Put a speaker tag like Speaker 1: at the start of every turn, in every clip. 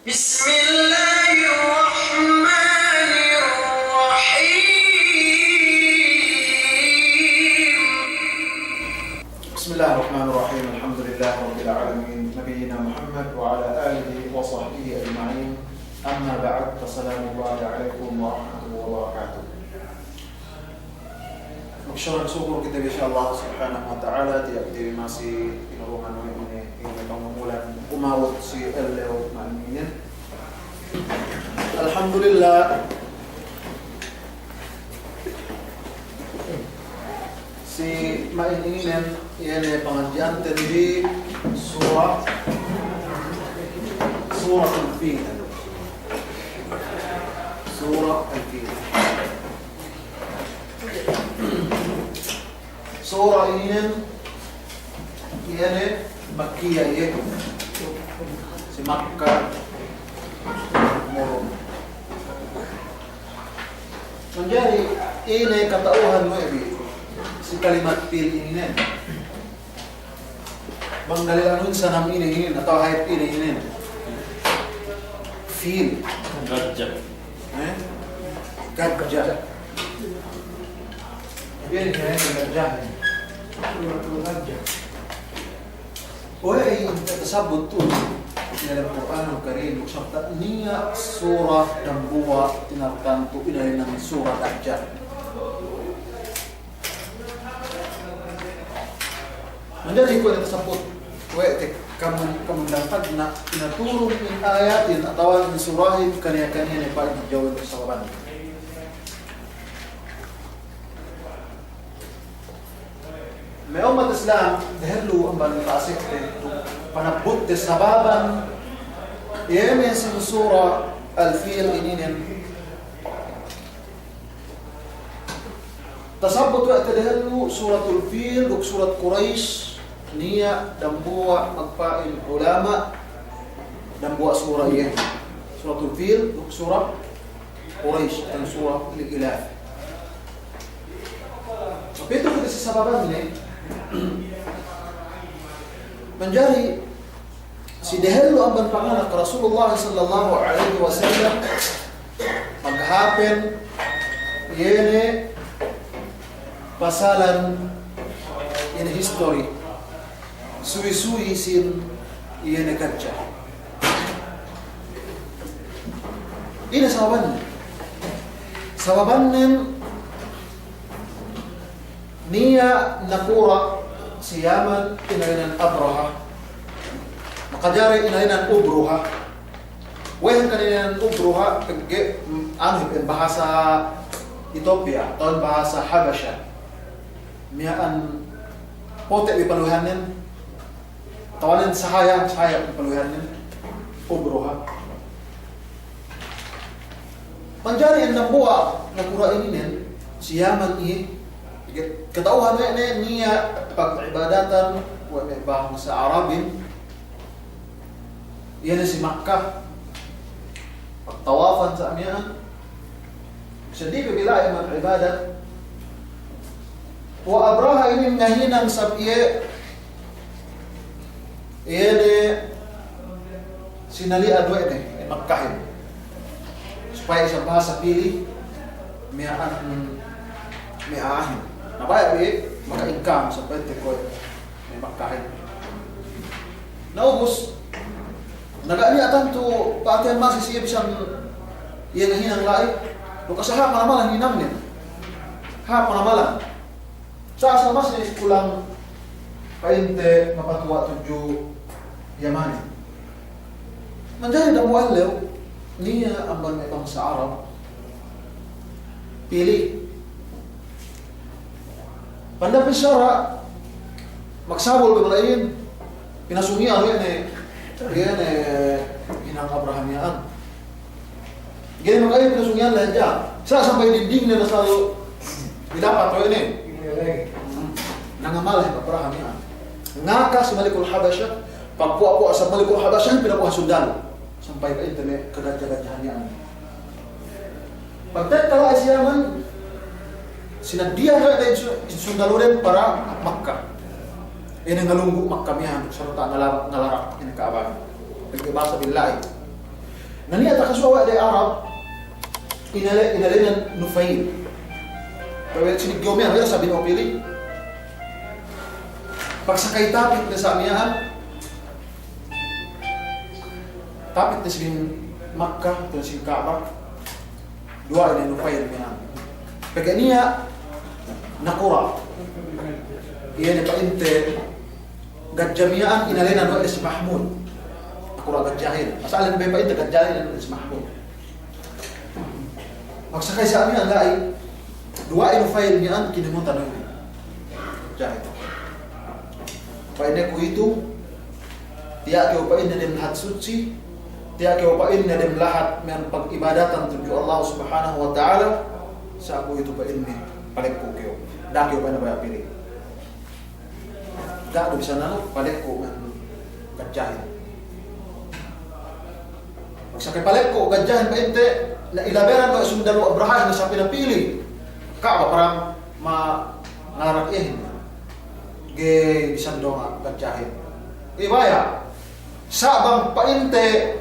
Speaker 1: بسم الله الرحمن الرحيم.
Speaker 2: بسم الله الرحمن الرحيم. الحمد لله رب العالمين، نبينا محمد وعلى آله وصحبه أجمعين. أما بعد، فسلام الله عليكم ورحمة الله وبركاته. Masyarakat syukur kita insya Allah subhanahu wa ta'ala tiap diri masih inuruman ini pengemulan umawut si Elleo ma'aminin. Alhamdulillah si ma'aminin ini pengajian di surah Al-Fil. Surah Al-Fil. Surah ini Makkiyah ya, si Makkah murung. Menjadi ini katauhan Nabi si kalimat fil ini. Bang dalil anun sanam ini atau hayat ini. Fil gajah. Gajah. Ini gajah. Wahai tersebut tuh dalam Quran Al-Karim sabda niya surah dan buah tinarkan tu ini nama surah Dajjal. Menjadi kau tersebut wahai kamu dapat nak turun in ayatin atau in surahin karya-karya yang paling jauh bersahabat. May umat Islam dahulu ang bantasik panabot de sababan yemen si surah Al-Fil ininin tasabut wa dahulu suratul Fil ug surat Quraisy niya dan buwa magpail ulama dan buwa surah yan suratul Fil ug surah Quraisy dan surah Al-Ilaf. Tapi itu kita sababan ni menjadi si dahulu amban panganak Rasulullah sallallahu alaihi wasallam maghapen yene pasalan yene history suwi-suwi sin yene gajah ini sababan niya nakura siyaman inainan Abraha makajari inainan Ubruha wehen kaninan Ubruha bahasa Ethiopia atau bahasa Habasha miyaan pote ipaluhanin tawanin sahaya ipaluhanin Ubruha manjari ang nabuwa nakura ininin siyaman ketauhan niya pag-ibadatan bahang sa Arabin yan si Makkah pagtawafan sa amyan siya di bibilay mag-ibadat wa Abraha ini ngahinang sabiye yan sinali adwa ini Makkahin supaya siya bahasa pilih miyaan nabaya maka-income sa pwede ko may makain. Naubos, nag-aaniatan to paatihan masisiya bisang iyan hinang lai. Lukas sa hapon hinang niya. Hapon naman. Sa mas niya kulang painte mapatuwa tuju Yaman. Manjari damuan lew, niya ang banetang sa Arab. Pili. Pandapin syara magsabol ko malayin pinasungian yan hinang Abrahamiyaan gini magayin pinasungian lahat dyan sampai dinding na nasalo didapat ko yun nangamal Abrahamiyaan ngaka si Malikul Habasya pagpuwa-puwa sa Malikul Habasya pinapuha sundalo sampai ka internet kagadya-gadyahan yan pagtatala ay siyaman sinadya na sundalo rin para Makkah. Ini ngalunggu Makkah mihan sarta ngalarak ini Ka'bah. Nagbasa billahi. Nania takaswa dari Arab inalena Nufail. Pwede sinigyomian, wala sabi ng opili. Pagsakay tapit na sa amiyaan, tapit na sa Makkah, ito na sa Kaaba, dua ini Nufail niya. Pagka niya, nakura. Iyan pa inte, gadjamiyaan inalena no si Mahmud. Nakura gadjahil. Masalan ba pa inte gadjahil si Mahmud. Pagsakay sa amiyaan, lai, dua ini Nufail niya, kinimutan no. Jahil. Paine ko itu, tiyak ko paine dem lahat suci, tiyak ko paine dem lahat men pag-ibadatan tuju Allah Subhanahu wa taala, sa ako itu paine balik ko kyo. Dak ko paine ba pilih. Dak do bisa nalo balik ko men gadjahin. Magsakay balik ko gadjahin painte na ilaberan ko sundalo Abraham na sa pinapili. Ka para ngarak ge bisan dong gadjahin. Ibaya sabang painte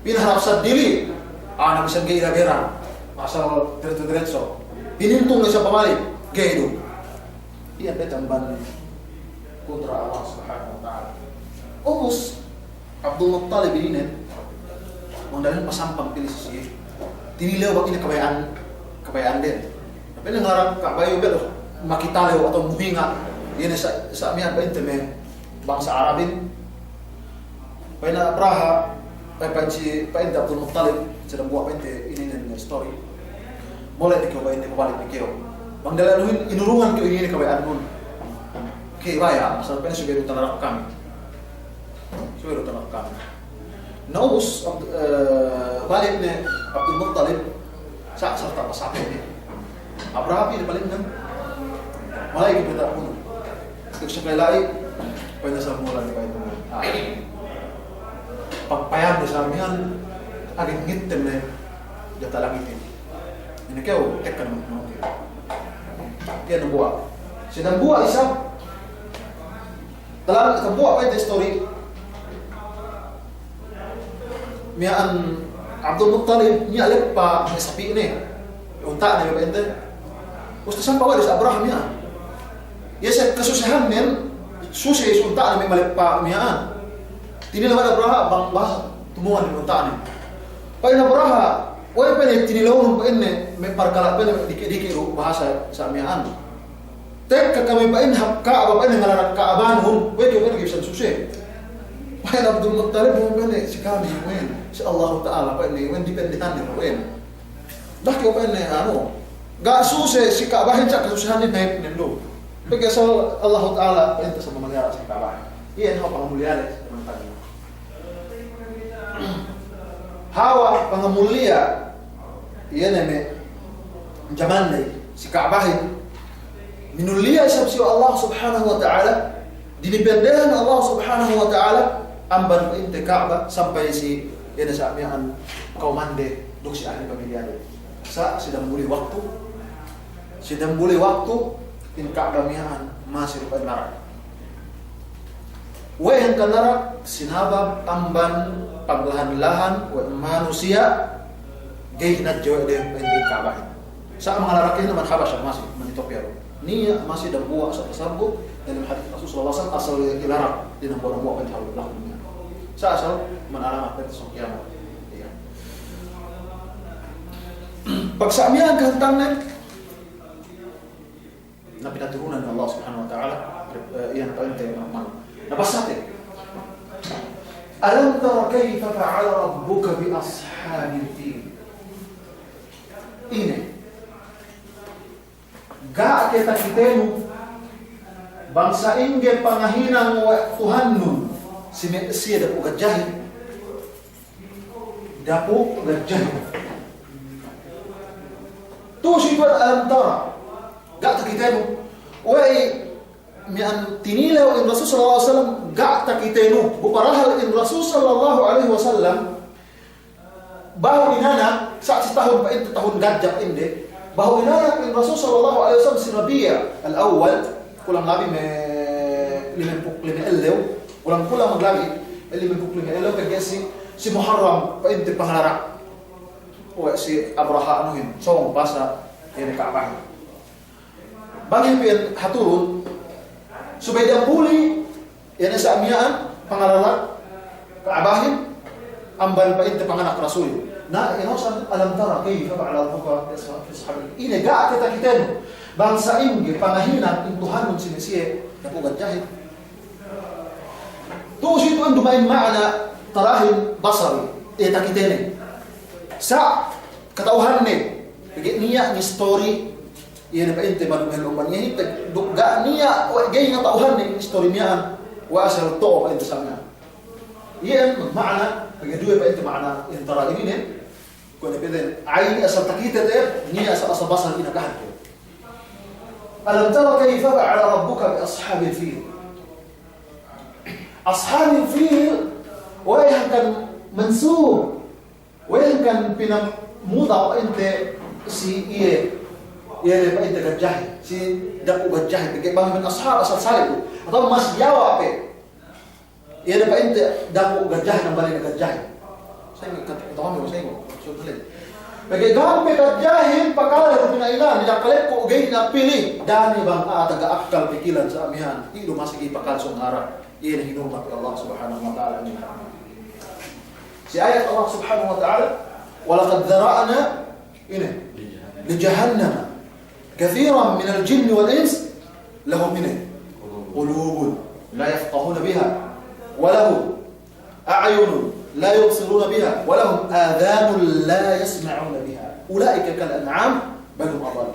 Speaker 2: pinharap sa dili ana bisan ge ilabera asal diretso pinintung na sa pamali ge do iya betamban kontra Allah Subhanahu wa taala. Umus Abdul Muttalib ini mondalin pasampang pilih siya tinilaw ba kabayaan din tapi nangarap kabayo belo makitalaw atau muhinga. Ini sa amin pa inteme bangsa Arabin. Pai na Abraha, pai Abdul Muttalib sedang buat pente ini nih story. Boleh dikau pai ini balik dikau. Bang dalaluin inurungan kau ini kau anun. Oke, raya asal pai sudah tanah kami. Sudah tanah kami. Naus balik nih Abdul Muttalib serta pasal ini. Abraha ini paling kan. Malai kita pun. Siya kailai, pwede sa mula ni kayo pagpayag sa amihan, aging ngitim na yata lang itin. Ini kayo, tek ka naman mga kaya nabuwa. Siya nabuwa isa, talang nabuwa pa yung story. Miyaan Abdul Muttalib, niya alip pa may sapi ini. Unta na yung pwede. Gusto saan pa wala sa Abraham niya. Yes, kasusahan men susi sunta na may malipa miyaan. Tinilawan Abraha bang bah tumuan ng unta ni. Pay na Abraha, way pa ni tinilawan pa inne may parkala pa diki bahasa sa miyaan. Tek ka kami pa in hakka aba pa in ngalarak ka abanhum, way yo pa gisan susi. Pay na Abdul Muttalib mo pa ni si kami wen, si Allah Taala pa ni wen dependentan ni wen. Dak yo pa ni ano, ga susi si kaabahin sa kasusahan ni bay nendo. Pagkasa Allah Ta'ala ito sa mamalyara sa kabahan. Iyan ang pangamulyari sa mga hawa pangamulya iyan ay may jaman na si kaabahin. Minulya siya Allah Subhanahu wa Ta'ala. Dinipendehan Allah Subhanahu wa Ta'ala amban ko inte Kaaba sampai si yan sa amiyaan kaumande duk si ahli pamilyari. Sa sidang muli waktu in kaagamihan masih pa narak. Wayan ka narak sinabab tamban paglahan-lahan wa manusia gay na joy de hindi kabahin. Sa mga lalaki naman Habasya masih manitopero. Niya masih dan buwa sa pasabot dalam hadis Rasulullah sallallahu alaihi wasallam asal ilarak din ang buwa kan hawla niya. Sa asal manalamat pa sa kiyamat. Pagsamihan kahantang na na pinaturunan ng Allah Subhanahu wa Ta'ala iyan pa yung normal. Nabasa natin. Alam tara kayfa fa'ala rabbuka bi ashabil fil. Ini. Ga kita kitenu bangsa ingge pangahinang wa Tuhan nun siya dapo gadjahin. Dapo gadjahin. Tu sifat alam tara. Gak takitenu, way mian tinilaw in Rasul sallallahu alaihi wasallam gak takitenu, buparahal in Rasul sallallahu alaihi wasallam bahu inana saat setahun pa ito tahun gajak inde bahu inana in Rasul sallallahu alaihi wasallam si Rabi'a al-awwal kulang labi me limen elew kulang maglabi limen elew kagesi si Muharram pa inti pangalara o si Abraha anuhin song basa ini Ka'bah bagi pin haturun supaya dia puli ini sa amiyaan pangalara Ka'bahin ambal pa inti panganak Rasul na inosan alam tara kayfa fa'ala rabbuka bi ashabil ini ga kita kiteno bangsa ingi pangahinan intuhanon sinisiye na pugad jahit توجد عنده ما معنى تراهن بصري تكتيني سا كتوهني بقى نية ستوري يعني بقى انت من الأمان يعني دقا نية جاي نتوهني ستوري ميان وأسر الطوب انت سامعها يعني معنى بقى دوي بقى انت معنى انت راهنين كنا بدن عين أسر تكيتة نية أسر بصر إنك هدو ألم ترى كيف فعل ربك بأصحاب الفيل أصحاب الفيل وين كان منسوب وين كان بنا موضع أنت سي إيه يعني أنت كجاهل سي دقوا كجاهل بقى من أصحاب أصل سالكوا atau mas jawab يعني أنت دقوا كجاهل نبالي كجاهل saya nggak tahu saya nggak sudah bagi gampe kejahil pakala rupina ilan tidak kalep ko gay na pilih dani bang taga akal pikiran sa amihan ido masigi pakal sungara iyan hinumah Allah subhanahu wa ta'ala si ayat Allah subhanahu wa ta'ala walaqad dhara'na ini li jahannam kathiran min al-jinn wal ins lahum min qulubun la yafqahuna biha wa lahum a'yunun لا يبصرون بها ولهم آذان لا يسمعون بها أولئك كالأنعام بل هم أضل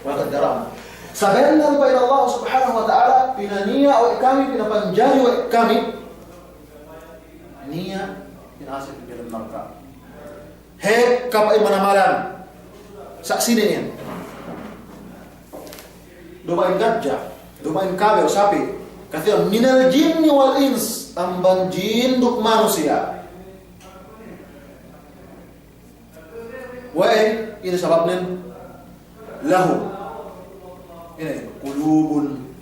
Speaker 2: وقد درعنا سبيلنا إلى الله سبحانه وتعالى بنا نية وإكامي بنا بنجاري وإكامي نية من آسف بنا النرقى هيك كبأي منامالان سأسينين دوباين gajah دوباين كابي وسابي كثير من الجن والإنس tambang jin duk manusia. Wain ini sebabnya lahu ini qulubun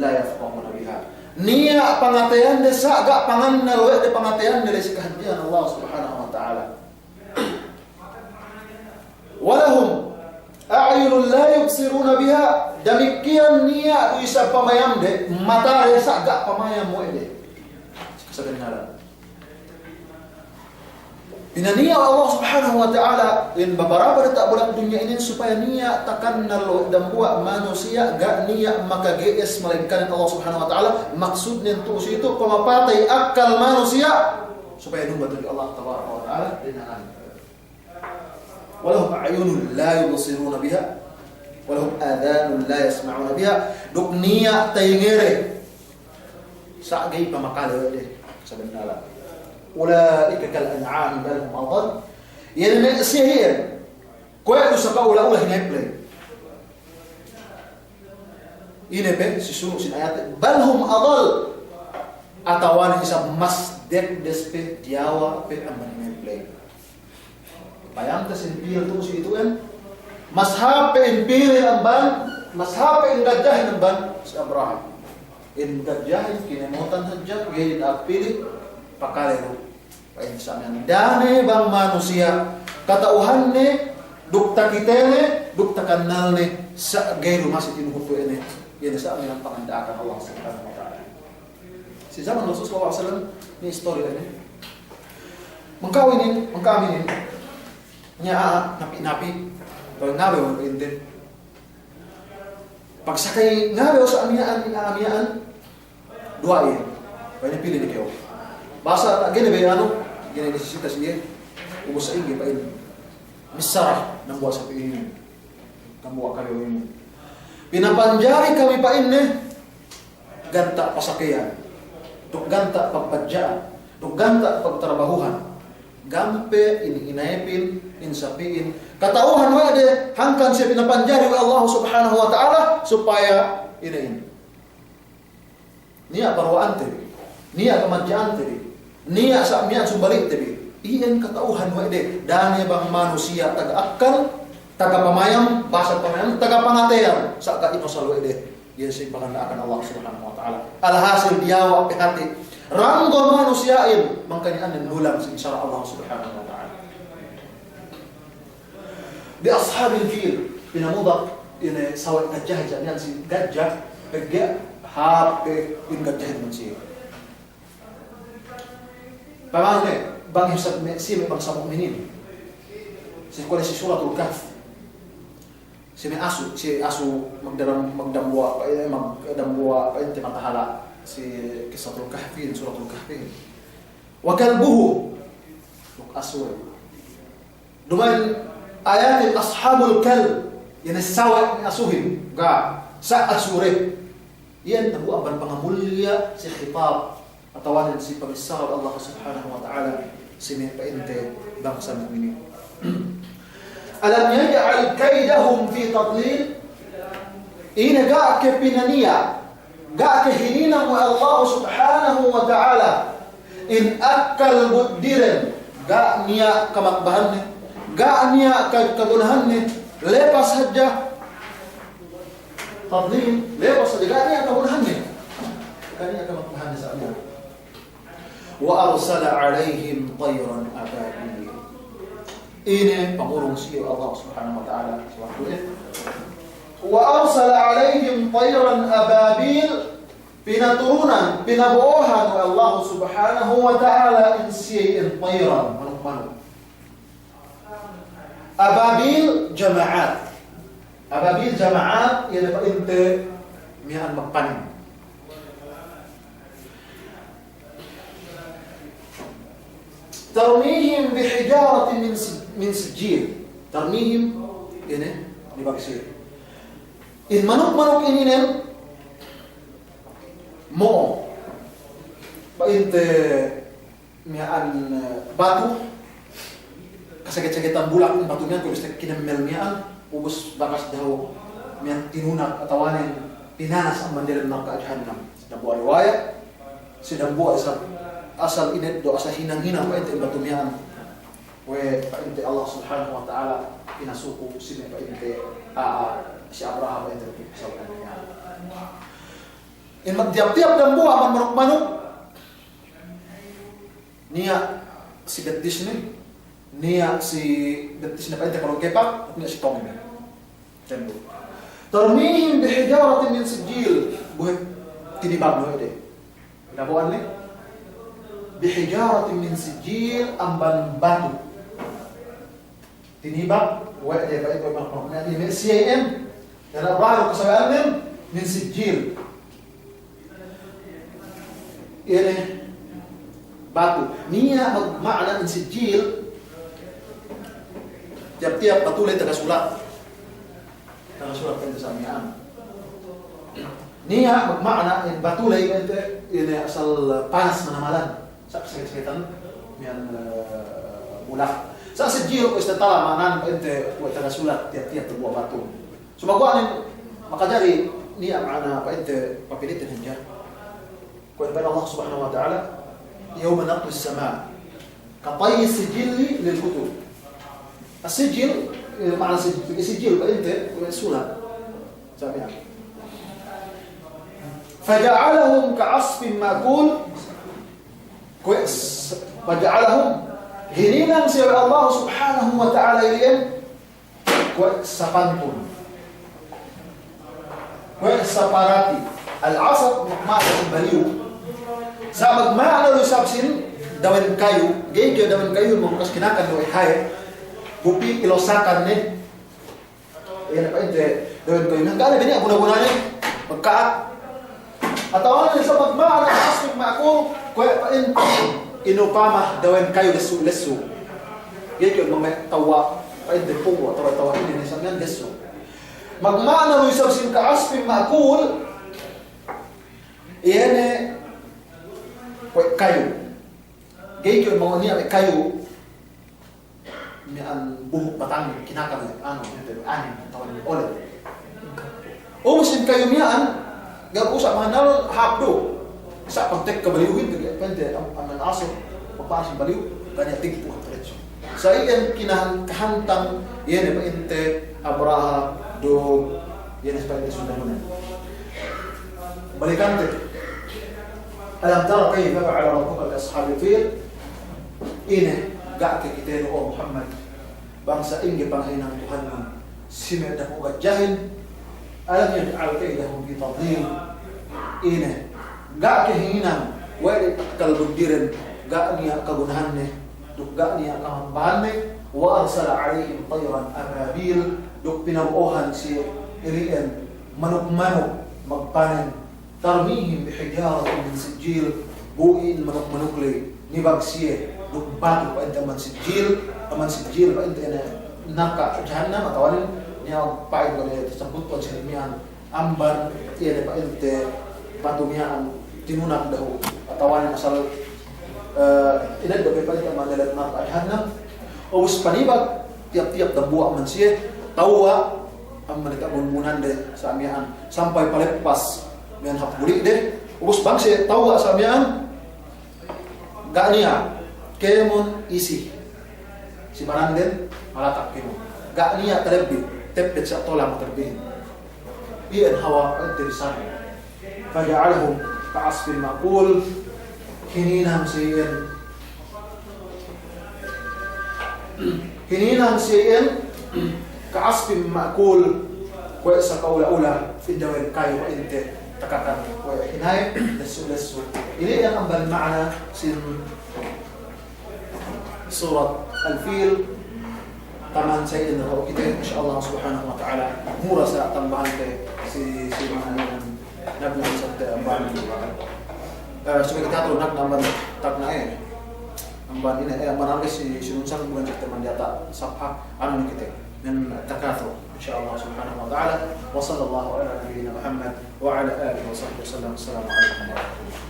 Speaker 2: la yafqahuna biha. Nia pangatayan desa gak panganna we de pangatayan dari sekehadian Allah Subhanahu wa taala. Walahum a'yunun la yubsiruna biha. Demikian nia bisa pamayam de mata desa gak pamayam we de. Sebenarnya Bina niya Allah subhanahu wa ta'ala in beberapa tak bulan dunia ini supaya niya takkan nalo dan buat manusia gak niya maka GS melainkan Allah subhanahu wa ta'ala maksudnya itu situ pemapatai akal manusia supaya numbat dari Allah tabaraka wa ta'ala dinaan walahum a'yunun la yubsiruna biha walahum adhanun la yasma'una biha duk niya taingere sa'gay pamakala deh sebenarnya ulaika kal an'am bal hum adall yani sihir kweli sakaula hinaiple ini be sisu sin ayat bal hum adall atawan hisab masdek despe diawa pe aman hinaiple bayang tasin pil tu si itu kan mashape impil amban mashape gajah amban si Abraham in gajah kinemotan hajat gayit apili pakalero pain sanan dane bang manusia katauhanne dukta kitene dukta kanalne sa gayru masih tinuhuto ene yan sa amin pangandaakan Allah subhanahu wa ta'ala si zaman Rasulullah SAW ni story ini mengkawinin nya napi-napi pag ngawe mo pinte pagsakay ngawe sa amiyaan dua iya pwede pili ni kayo bahasa gini ba gini necesitas niya ubos sa ingi pa ini misarah ng buwa sa piinin ng buwa kayo ini pinapanjari kami pa ini ganta pasakyan tuk ganta pagpadyaan tuk ganta pagtrabahuhan gampe inaipin insapiin katauhan wade hangkan siya pinapanjari wa Allah subhanahu wa ta'ala supaya ini niya parwaan tabi niya kamadyaan tabi niya sa miyan sumbalik tabi iyan katauhan wade dani bang manusia taga akal taga pamayam basa pamayam taga pangateyan sa ka inosal wade yan si pangandaakan Allah subhanahu wa ta'ala alhasil diyawa pihati Ranggo manusiain makanya anin nulang insya Allah subhanahu wa ta'ala. Di ashabil fil pinamudak ini sawat gajah jadian si gajah pergi hape in gajah manusia. Pamane bang hisab si bangsa mukminin. Si suratul Kahf. Si asu magdamwa pa inti matahala si kisatul Kahfin suratul Kahfin. Wa kalbuhu asu. Dumain ayat ashabul kalb yang sawa asuhin ga sa asure. Yan tabu aban pangamulya si khitab atawanan si pamisar Allah subhanahu wa ta'ala sini pa inte bangsa mukminin. Alam yaj'al kaidahum fi tadlil. Ina ga'ke pinaniya ga'ke hinina wa Allah subhanahu wa ta'ala in akal buddiren ga'niya kamakbahanne ga'niya kagunahanne lepas saja tadlil lepas saja ga'niya kagunahanne ga'niya kamakbahanne sa'nya. Wa arsala alaihim tayran ababil. Ini pengurung si Allah subhanahu wa ta'ala suatu wa arsala alaihim tayran ababil pinaturunan pinabuohan wa Allah subhanahu wa ta'ala insiyin tayran manuk-manuk. Ababil jama'at yang dapat inte mian magpanin. Tarmihim bihijaratin min sijil. Tarmihim ini dibaksir. In manuk-manuk ini nen mo painte mian batu kasagit-sagitan bulak batu niyan kung gusto kinamel mian ubos bakas daw mian tinunak atawanin pinanas ang mandiran ng kaadhanam. Nabuha riwayat sidang buha asal ini doa asal hinang-hinang pa ente batu mian we pa ente Allah subhanahu wa ta'ala pinasuko sini pa ente si Abraham pa ente sa kanya. In magtiap-tiap dan buha man manuk-manuk niya si Betis niya si Betis na pa ente kalau kepak niya si Tommy tembo tarmihim bihijaratin min sijil buhay tinibag mo ede nabuan ni bihijaratin min sijil amban batu tinibag wa de pa ito makna ni CAM dan Abraham kasagalan min sijil ini batu niya magmakna min sijil tiap-tiap patuloy tagasulat pa ito sa amiyaan niya magmakna in patuloy ito ini asal panas manamalan sa sakit-sakitan miyan bulak sa sijil ko istatala manan pa ito tagasulat tiap-tiap tubuha batu sumagwa makajari niya makna pa ito papilitin niya kuwan pa Allah subhanahu wa ta'ala yawma naqli as-sama katay sijili lilkutub السجل معنى سجل فأنت سنة سامعة فجعلهم كعصف مأكول كويس فجعلهم هنينا سير الله سبحانه وتعالى إليهم كويس سفنتون كويس سفاراتي العصف معنى البليو سابق معنى لسابسين daun kayu gaya daun kayu mengkas kinakan doa hai bupi ilosakan nih, ya apa itu daun kayu nggak ada ini guna-gunanya bekat atau orang yang sempat mana asli makul kue pain inupamah daun kayu lesu dia juga memetawa pain depung atau tawa ini misalnya lesu magmana lu isabsin ka asli makul ini kue kayu dia juga mau niat kayu mian buhok batang kinakan itu anin tawan oleh musim kayu mian gak usah manal habdo sa kontek kabaliuhin gitu pente aman aso papasin baliu banyak tinggi puhat precio saya yang kinahan kahantang yan pa inte Abraham do yan pa inte sudah balikan Alam tara kayfa fa'ala rabbuka bi ashabil fil? Ini gak kita oh Muhammad bangsa ingge panghinang Tuhan mo simed na ko gajahin alam yaj'al kaydahum fi tadlil. Ini gak kehinang wali kalbudiren gak niya kagunahanne duk gak niya kahambahanne wa arsala alaihim tayran ababil duk pinabuohan si irian manuk-manuk magpanen tarmihim bihijaratin min sijil buin manuk-manukli nibag siya duk batu pa inta man sijil pa inta na naka jahannam atawanin niya paid ko niya sabut po sa nimiyan amban iya pa inta batu niya tinunak daw atawanin asal inad do pa inta man nila naka jahannam ubus panibag tiap-tiap dabuak man siya tawa ang manita bunbunan de sa amihan sampai palepas mian hapuli de ubus bang siya tawa sa amihan gak niya kemon isi si baranden malatak kemo gak niya terbit tepet sa tolang terbit iyan hawa interesan faja'alhum ka'asfin maqul hininang siyan ka'asfin maqul wa sa kaula-ula fidawin kayo wa inte takakan wa hinay lesu ini yang ambal ma'ana sin surat al-fil taman saya inro kita insyaallah subhanahu wa ta'ala mura sa tambahan te si mana nabi sa amban supaya kita tahu nak namban tak nae amban ini manang si sununsan bukan kita mandata sapha anu kita من التكاثر إن شاء الله سبحانه وتعالى وصلى الله على نبينا محمد وعلى آله وصحبه وسلم. السلام عليكم ورحمة الله.